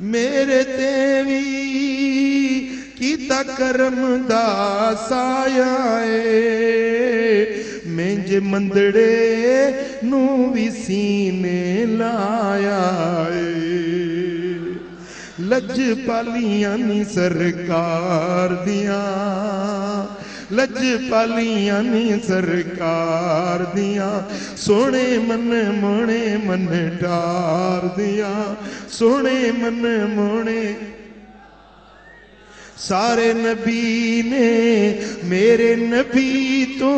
میرے تے وی کیتا کرم دا سایہ اے مینج مندڑے نو وی سینے لایا اے لج پالیاں نی سرکار دیاں لج پالیاں نی سرکار دیاں سونے من مونے من ڈار دیاں سونے من مونے سارے نبی نے میرے نبی تو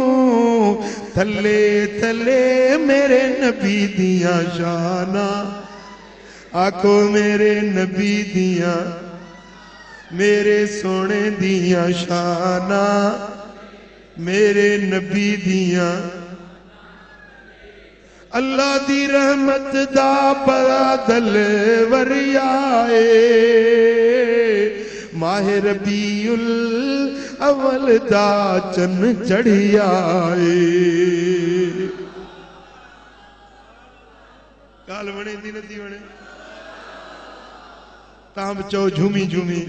تھلے تھلے میرے نبی دیاں شانہ آکھو میرے نبی دیاں میرے سونے دیاں شانہ میرے نبی دیاں اللہ دی رحمت دا بادل وریائے ماہ ربیع الاول دا چن چڑھی آئے کال بنے دی ندی بنے تام چو جھومی جھومی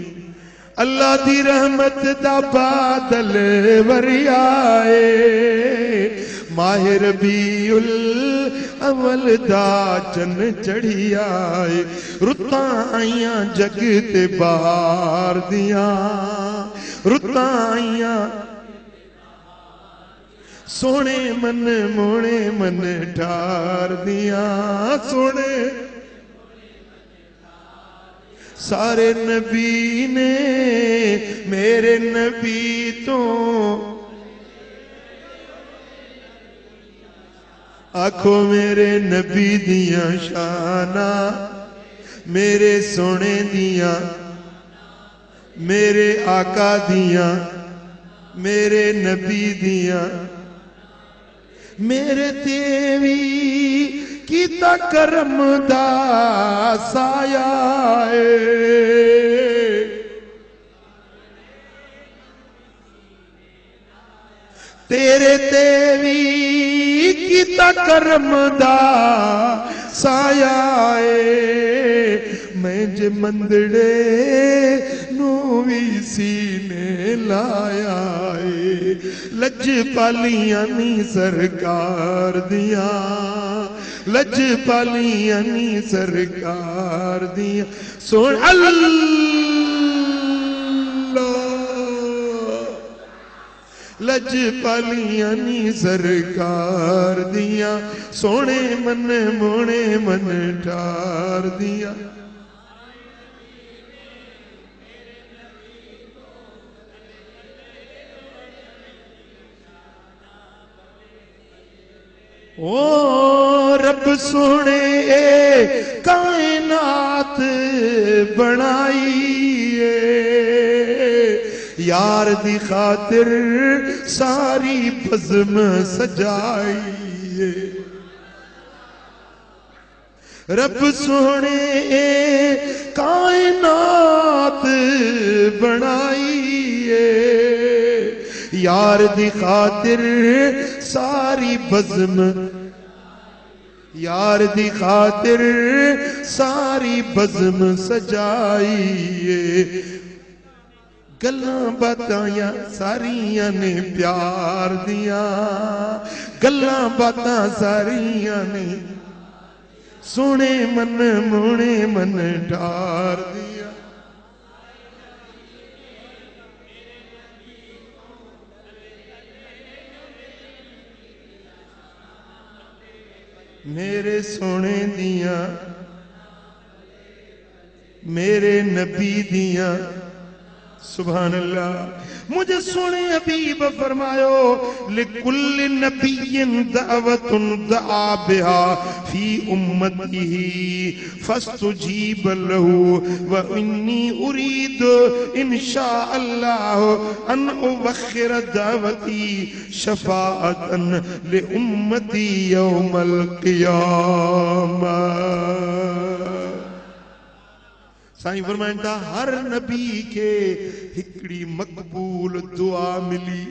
اللہ دی رحمت دا بادل وریائے ماہ ربیع الاول دا چن چڑھی آئے رتاں آئیاں جگ تے بہار دیاں رتاں آئیاں سونے من مونے من ٹھار دیاں سونے سارے نبی نے میرے نبی تو آنکھو میرے نبی دیاں شانہ میرے سونے دیاں میرے آقا دیاں میرے نبی دیاں میرے تیوی کیتا کرم دا سایہ تیرے تیوی کیتا کرم دا سایہ میں جے مندڑے نوی سینے لایا لج پالیاں نی سرکار دیاں لج پالیاں نی سرکار دیاں سون اللہ لج پالیاں نی سرکار دیاں سونے من مونے من ٹھار دیاں او رب سونے کائنات بنائی یار دی خاطر ساری بزم سجائی رب سونے کائنات بنائی یار دی خاطر ساری بزم یار دی خاطر ساری بزم سجائی گلاں باتاں ساریاں نے پیار دیاں گلاں باتاں ساریاں نے سونے من مونے من ڈار دیا میرے سونے دیاں میرے نبی دیاں سبحان اللہ مجھے سونے حبیب فرمایو لکل نبی دعوت دعا بها فی امته فاستجیب له وانی اريد انشاء اللہ ان اوخر دعوتی شفاعتا لامتی یوم القیامہ سائیں فرمائن تھا ہر نبی کے ہکڑی مقبول دعا ملی